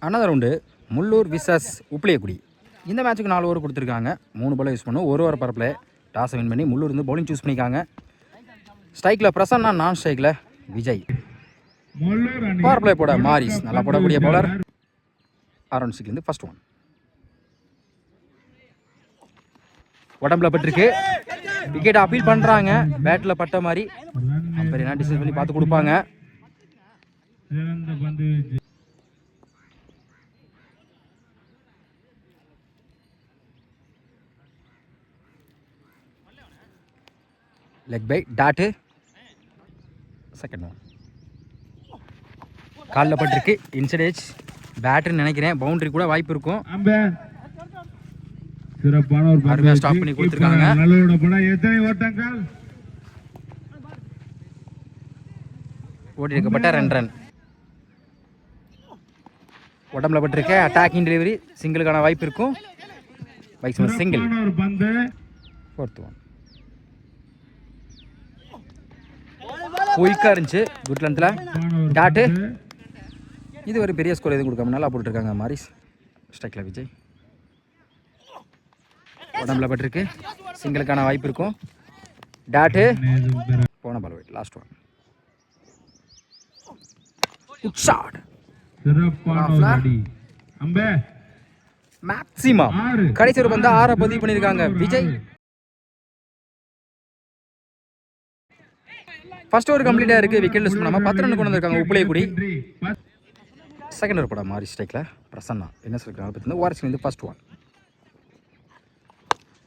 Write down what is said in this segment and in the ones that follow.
Another round Mullur versus Uppiliyakudi. இந்த மேட்ச்சுக்கு 4 over கொடுத்துருக்காங்க. 3 பால் யூஸ் பண்ணும். 1 ஓவர் பரப்பில் டாஸை வின் பண்ணி முள்ளூர் வந்து பவுலிங் சூஸ் பண்ணிக்காங்க. ஸ்ட்ரைக்கில் பிரசன்னா, நான் ஸ்ட்ரைக்கில் விஜய். பவர் பிளே போட மாரிஸ், நல்லா போடக்கூடிய பவுலர். Around 6 first one. உடம்புல பட்டிருக்கு, விக்கெட் அப்பீல் பண்ணுறாங்க. பேட்டில் பட்ட மாதிரி அம்பையர் என்ன டிசைட் பண்ணி பார்த்து கொடுப்பாங்க. Leg bye dot. Second one. காலில் பட்டிருக்கு, இன்சைட் எட்ஜ். பேட்டுன்னு நினைக்கிறேன், பவுண்டரி கூட வாய்ப்பு இருக்கும். அருமையாக ஸ்டாப் பண்ணி கொடுத்துருக்காங்க. ஓடி இருக்கப்பட்ட 2 ரன். உடம்புல பட்டிருக்க அட்டாக்கிங் டெலிவரி, சிங்கிளுக்கான வாய்ப்பு இருக்கும். Bikes single. Fourth one. குயிக்காக இருந்துச்சு, குட் லென்த்தில் டாட்டு. இது ஒரு பெரிய ஸ்கோர் எதுவும் கொடுக்காம நல்லா போட்டுருக்காங்க மாரிஸ். ஸ்ட்ரைக்கில் விஜய். உடம்புல பட்டிருக்கு, சிங்கிளுக்கான வாய்ப்பு இருக்கும். டாட்டு போன ball wide. Last one. Good shot. Maximum கடைசி ஒரு பந்து 6 பதிவு பண்ணியிருக்காங்க விஜய். ஃபர்ஸ்ட் ஓவர் கம்ப்ளீட்டாக இருக்குது. விக்கெட் லிஸ்ட் பண்ணாமல் 10 ரன் கொண்டு வந்திருக்காங்க உப்பிலியக்குடி. செகண்ட் ஓவர் போட மாரி ஸ்ட்ரைக்கில் பிரசன்னா. என்ன சொல்லிருக்காங்க பார்த்தீங்கன்னா ஓவர்ஸ் வந்து ஃபர்ஸ்ட் ஒன்.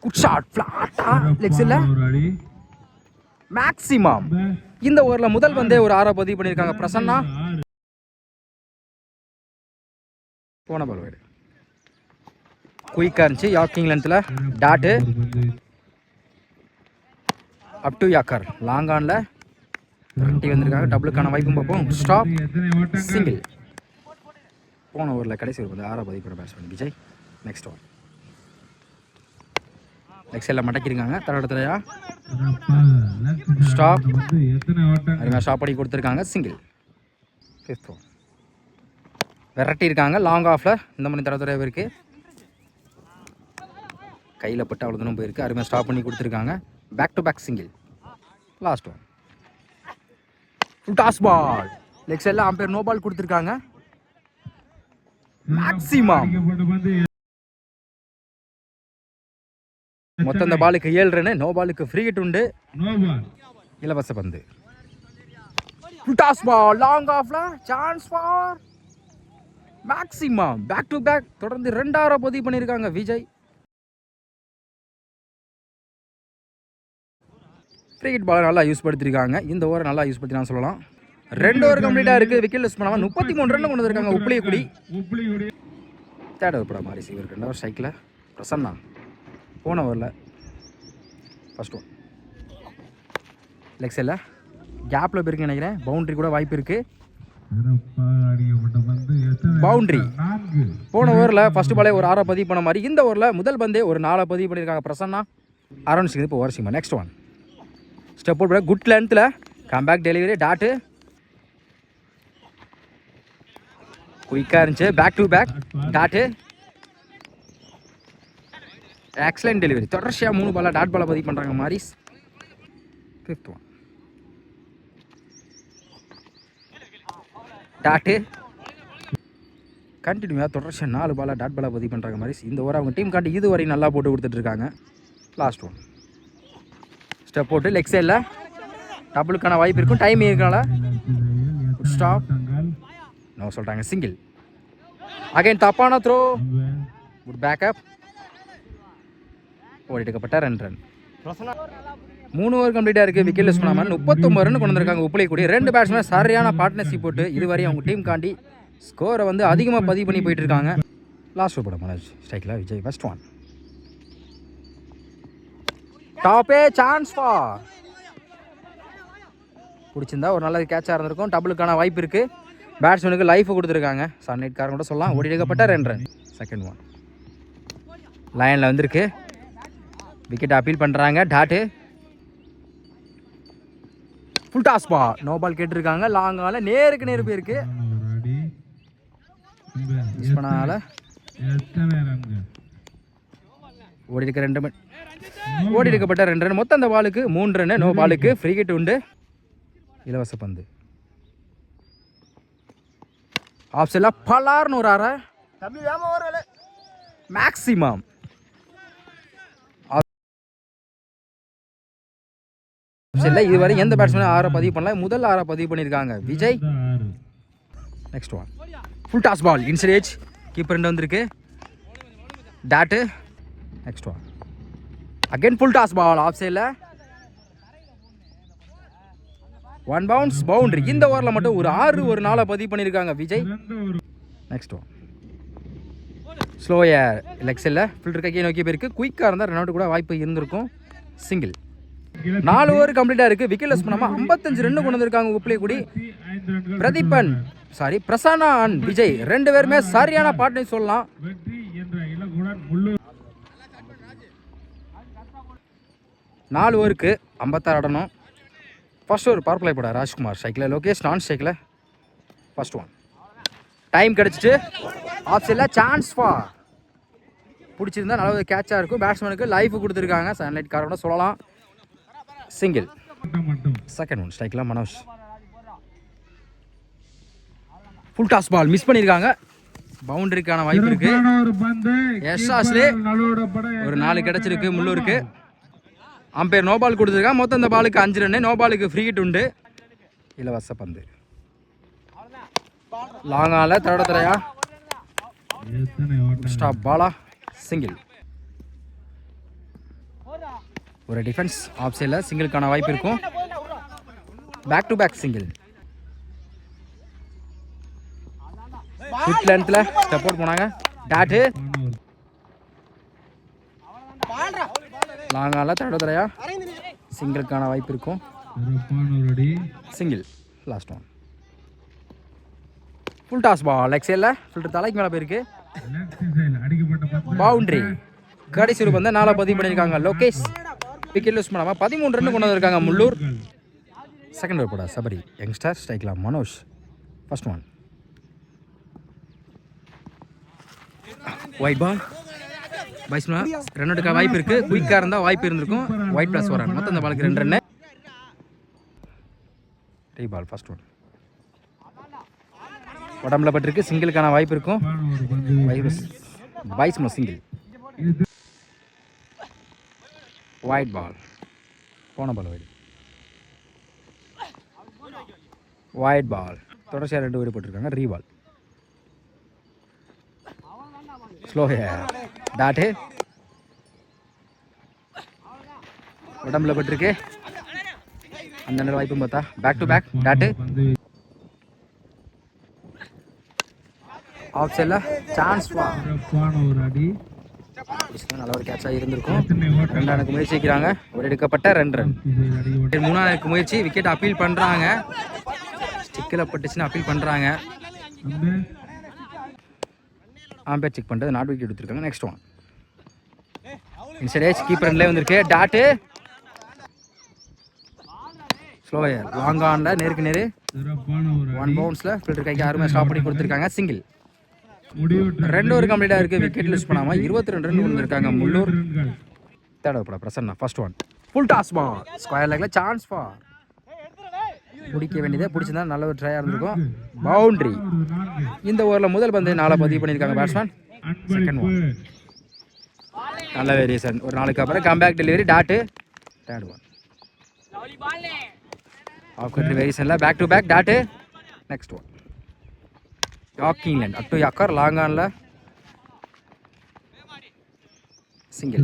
குட் ஷாட், ஃப்ளாட்டா லெக்ஸில் மேக்ஸிமம். இந்த ஓவரில் முதல் பந்தே ஒரு 6 பதிவு பண்ணியிருக்காங்க பிரசன்னா. போன பால் வைடு. குயிக்காக இருந்துச்சு, யாக்கிங் லென்த்தில் dot. Up to yorker long ஆனில் ரெட்டி வந்திருக்காங்க. டபுளுக்கான வாய்ப்பும் பார்ப்போம். Stop, single. போன ஓவரில் கடைசி ஒரு வந்து 6 பதிவு பண்ண batsman Vijay. Next one. Leg சைடில் மடக்கிருக்காங்க தடவையா. ஸ்டாப், அருமையாக ஸ்டாப் பண்ணி கொடுத்துருக்காங்க. சிங்கிள். Fifth one. விரட்டி இருக்காங்க லாங் ஆஃபில். இந்த மாதிரி தடவை இருக்குது, கையில் பட்டு அவ்வளோ தூரம் போயிருக்கு. அருமையாக ஸ்டாப் பண்ணி கொடுத்துருக்காங்க. Back to back single. Last one. Toss ball. Leg சைடில் அம்பையர் நோ பால் கொடுத்துருக்காங்க. மேக்ஸிமம் மொத்தம் இந்த பாலுக்கு 7 ரன். நோ பாலுக்கு ஃப்ரீ ஹிட் உண்டு. இலவச பந்து. டாஸ் பால் லாங் ஆஃப்ல chance for maximum. Back to back தொடர்ந்து 2 பதிவு பண்ணியிருக்காங்க விஜய். கிரிக்கெட் பாலை நல்லா யூஸ் படுத்திருக்காங்க. இந்த ஓவரை நல்லா யூஸ் படுத்தினா சொல்லலாம். 2 ஓவர் கம்ப்ளீட்டாக இருக்குது. விக்கெட் லிஸ்ட் பண்ணாமல் 33 ரன் கொண்டு வந்திருக்காங்க உப்பிலியக்குடி. தேர்ட் ஓவர் போட மாரி இவர் 2 ஓவர் ஸ்ட்ரைக்கில் பிரசன்னா. போன ஓவரில் ஃபர்ஸ்ட் ஒன். லெக் சைடில் கேப்பில் போயிருக்கு நினைக்கிறேன். பவுண்டரி கூட வாய்ப்பு இருக்குது. பவுண்டரி. போன ஓவரில் ஃபர்ஸ்ட் பாலே ஒரு 6 பதிவு பண்ண மாதிரி இந்த ஓவரில் முதல் பந்தே ஒரு 4 பதிவு பண்ணியிருக்காங்க பிரசன்னா. அரௌண்ட் 6 இப்போ ஓவர் 6. Next one. ஸ்டெப் போட்டு குட் லென்த்தில் கம்பேக் டெலிவரி டாட்டு. குயிக்காக இருந்துச்சு, back to back dot. Excellent delivery. தொடர்ச்சியாக 3 பாலாக டாட் பாலை பதிவு பண்ணுறாங்க மாரிஸ். Fifth one. டாட்டு. கண்டினியூவாக தொடர்ச்சியாக 4 பாலாக டாட் பாலை பதிவு பண்ணுறாங்க மாரிஸ். இந்த ஓவர் அவங்க டீம் காண்டி இது வரையும் நல்லா போட்டு கொடுத்துட்ருக்காங்க. Last one. ஸ்டெப் போட்டு லெக் சைடில் டபுளுக்கான வாய்ப்பு இருக்கும். டைம் இருக்கனால ஸ்டாப். நோ சொல்கிறாங்க. சிங்கிள். அகைன் தப்பான த்ரோ. Good backup. ஓடிட்டுக்கப்பட்ட 2 ரன். 3 ஓவர் கம்ப்ளீட்டாக இருக்குது. விக்கெட் லிஸ்ட் பண்ணாமல் 39 ரன் கொண்டு வந்திருக்காங்க உப்பிலியக்குடி. 2 பேட்ஸ்மேன் சரியான பார்ட்னர்ஷிப் போட்டு இதுவரை அவங்க டீம் காண்டி ஸ்கோரை வந்து அதிகமாக பதிவு பண்ணி போயிட்டு இருக்காங்க. லாஸ்ட் ஓவர் போட மனோஜ் ஸ்ட்ரைக்கில் விஜய். First one. டாப்பே சான்ஸ் ஃபார். பிடிச்சிருந்தா ஒரு நல்ல கேட்சாக இருந்திருக்கும். டபுளுக்கான வாய்ப்பு இருக்குது. பேட்ஸ்மேனுக்கு லைஃப் கொடுத்துருக்காங்க. சன்லைட் காரன் கூட சொல்லலாம். ஓடிக்கப்பட்ட 2 ரன். Second one. லைனில் வந்திருக்கு. விக்கெட் அப்பீல் பண்ணுறாங்க dot. Full toss ball. No ball கேட்டிருக்காங்க. லாங்கால நேருக்கு நேர் போயிருக்கு. மிஸ் பண்ணால ஓடி இருக்க 2 ரன், ஓடி இருக்கப்பட்ட 2 ரன். மொத்தம் அந்த பாலுக்கு 3 ரன். நோ பாலுக்கு ஃப்ரீ ஹிட் உண்டு. இலவச பந்து ஆஃப் சைட்ல பலார்னு ஒரு ஆற மேக்ஸிமம். இதுவரை எந்த பேட்ஸ்மேனும் 6 பதிவு பண்ணல. முதல் 6 பதிவு பண்ணியிருக்காங்க Vijay. Next one full toss ball inside edge. Keeper 2 வந்திருக்கு. Dot. Next one again full toss ball off சைடில் 1 பவுன்ஸ் பவுண்டரி. இந்த ஓவரில் மட்டும் ஒரு 6 ஒரு 4 பதிவு பண்ணியிருக்காங்க விஜய். நெக்ஸ்ட் ஒன் ஸ்லோ ஏர் லெக் சைடில் ஃபில்டர் கையை நோக்கி போயிருக்கு. குயிக்காக இருந்தால் ரன் அவுட் கூட வாய்ப்பு இருந்திருக்கும். சிங்கிள். 4 ஓவர் கம்ப்ளீட்டாக இருக்குது. விக்கெட் லெஸ் பண்ணாமல் 55 ரன் கொண்டு வந்திருக்காங்க உப்பிலிக்குடி. பிரதீபன் பிரசன்னா அண்ட் விஜய் 2 பேருமே சரியான பார்ட்னர் சொல்லலாம். 4 ஓவருக்கு 56 ஆடணும். ஃபர்ஸ்ட் ஒரு பவர் பிளே போட ராஜ்குமார் ஸ்ட்ரைக்கில், லோகேஷ் நான் ஸ்ட்ரைக்கில். ஃபர்ஸ்ட் ஒன் டைம் கிடச்சிட்டு ஆஃப் சைடில் சான்ஸ் ஃபார் பிடிச்சிருந்தா நல்ல ஒரு கேட்சாக இருக்கும். பேட்ஸ்மேனுக்கு லைஃப் கொடுத்துருக்காங்க. சன்லைட் காரோட சொல்லலாம். சிங்கிள். செகண்ட் ஒன் ஸ்ட்ரைக்கில் Manoj. Full toss ball miss பண்ணியிருக்காங்க. பவுண்டரிக்கான வாய்ப்பு இருக்கு. எஸ்ஆஸ்லே ஒரு 4 கிடைச்சிருக்கு முள்ளூருக்கு. அம்பையர் நோ பால் கொடுத்துருக்காங்க. மொத்தம் இந்த பாலுக்கு 5 ரன். நோ பாலுக்கு ஃப்ரீ ஹிட் உண்டு. இலவச பந்து லாங்கால தரடத்தரையா ஸ்டாப் பாலா. சிங்கிள். ஒரு டிஃபென்ஸ் ஆஃப் சைடில் சிங்கிளுக்கான வாய்ப்பு இருக்கும். Back to back single. Good லென்த்தில் ஸ்டெப் அவுட் போனாங்க. டாட்டு லாங்கால தரடத்தரையா சிங்கிளுக்கான வாய்ப்பு இருக்கும். Single. Last one full toss ball leg சைடில் ஃபில்டர் தலைக்கு மேலே போயிருக்கு. பவுண்டரி. கடைசி ஒரு பந்தை 4 பதிவு பண்ணியிருக்காங்க லோகேஷ். விக்கெட் லூஸ் பண்ணாமல் 13 ரன் கொண்டு வந்திருக்காங்க முள்ளூர். செகண்ட் ஓவர் போட சபரி யங்ஸ்டர் ஸ்ட்ரைக்கில் Manoj. First one wide ball. பைஸ்னா ரன் அவுட்டுக்கான வாய்ப்பு இருக்குது. குயிக்காக இருந்தால் வாய்ப்பு இருந்திருக்கும். Wide plus 1 run. மொத்தம் இந்த பாலுக்கு 2 run. Re ball. First one உடம்புல பட்டிருக்கு. சிங்கிளுக்கான வாய்ப்பு இருக்கும். பைஸ்மா சிங்கிள். Wide ball. போன பால் ஒயிட். Wide ball. தொடர்ச்சியாக 2 ஓவர் போட்டிருக்காங்க. Re ball. Slower. Dot உடம்புல பட்டிருக்கு. அந்த வாய்ப்பும் பார்த்தா back to back. Dot off சைடில் சான்ஸ் நல்ல ஒரு கேட்சாக இருந்திருக்கும். 2 முயற்சி வைக்கிறாங்க. ஒரு எடுக்கப்பட்ட 2 ரன். 3 முயற்சி. விக்கெட் அப்பீல் பண்ணுறாங்க. ஸ்டிக்கில் பட்டுச்சுன்னு அப்பீல் பண்ணுறாங்க. ஆம்பேர் செக் பண்ணுறது நாட் விக்கெட் எடுத்துருக்காங்க. Next one inside edge. Keeper ரன்லேயே வந்திருக்கு. டாட்டு ஸ்லோயர் லாங் ஆனில் நேருக்கு நேரு 1 பவுன்ஸில் ஃபில்டர் கைக்கு யாருமே ஸ்டாப் பண்ணி கொடுத்துருக்காங்க. சிங்கிள். 2 ஓவர் கம்ப்ளீட்டாக இருக்குது. விக்கெட் லூஸ் பண்ணாமல் 22 ரன் வந்திருக்காங்க Mullur. Third over Prasanna. First one full toss ball square லெக்கில் சான்ஸ் ஃபார். பிடிக்க வேண்டியதே பிடிச்சிருந்தா நல்ல ஒரு ட்ரையாக இருந்திருக்கும். பவுண்டரி. இந்த ஓவரில் முதல் பந்து 4 பதிவு பண்ணியிருக்காங்க பேட்ஸ்மேன். செகண்ட் ஒன் நல்ல வேரியேஷன். ஒரு 4க்கு அப்புறம் comeback delivery. Dot. Third one off country வேரியேஷனில் back to back. Dot. Next one yorking length up to yorker long ஆனில் single.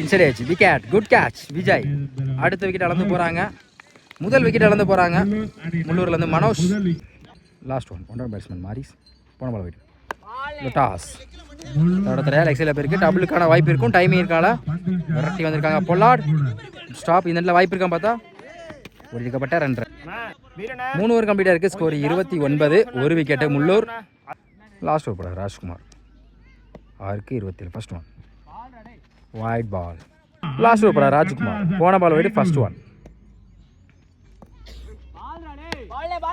Inside edge. Wicket. Good catch Vijay. அடுத்த விக்கெட் அளந்து போகிறாங்க. முதல் விக்கெட் அளந்து போகிறாங்க முள்ளூர்லேருந்து Manoj. Last one one batsman Maris. போன பால் வெயிட். டாஸ் தடத்துல லெக் சைடில் போயிருக்கு. டபுளுக்கான வாய்ப்பு இருக்கும். டைமிங் இருக்கால விரட்டி வந்திருக்காங்க. Bollard stop. இந்த இடத்துல வாய்ப்பு இருக்கான்னு பார்த்தா ஒழிக்கப்பட்ட 2 ரன். 3 ஓவர் கம்ப்ளீட்டாக இருக்குது. ஸ்கோர் 29. ஒரு விக்கெட்டு முள்ளூர். லாஸ்ட் ஓவர் போட ராஜ்குமார். 6க்கு 27. First one wide ball last over Rajkumar போன பால் வைடு ஃபர்ஸ்ட் ஒன்.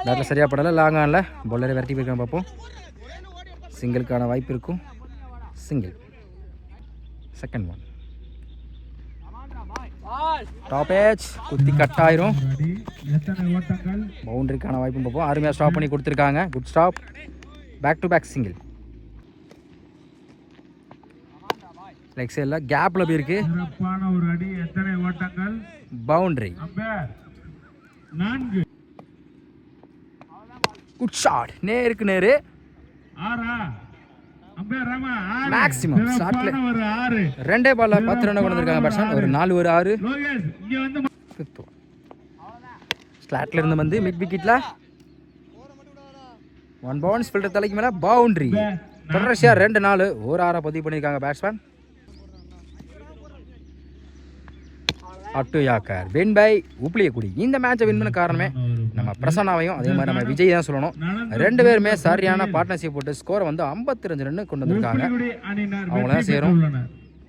பேட்டில் சரியாக படலை, லாங் ஆனில் பவுலரை விரட்டி போயிருக்காங்க. பார்ப்போம், சிங்கிளுக்கான வாய்ப்பு இருக்கும். Single. Second one top edge குத்தி கட் ஆயிரும். பவுண்டரிக்கான வாய்ப்பும் பார்ப்போம். அருமையாக ஸ்டாப் பண்ணி கொடுத்துருக்காங்க. Good stop. Back to back single. Leg சைடில் கேப்பில் போயிருக்கு. பவுண்டரி. Good shot. நேருக்கு நேரு. மேக்ஸிமம் ஷாட்ல 2 பால்ல 10 ரன் கொண்டு வந்திருக்காங்க பேட்ஸ்மேன். ஒரு 4 ஒரு 6. ஸ்லாட்ல இருந்து வந்து மிட் விக்கெட்ல 1 பவுன்ஸ் ஃபில்டர் தலைக்கு மேல பவுண்டரி. தொடர்ச்சியா 2 4 ஒரு 6 பதிவு பண்ணியிருக்காங்க batsman. At yorker win by Uppiliyakudi. இந்த மேட்சை வின் பண்ண காரணமே நம்ம பிரசன்னாவையும் அதே மாதிரி நம்ம விஜய் தான் சொல்லணும். 2 பேருமே சரியான பார்ட்னர்ஷிப் போட்டு ஸ்கோரை வந்து 52 ரன் கொண்டு வந்திருக்காங்க. அவங்கள தான் சேரும்.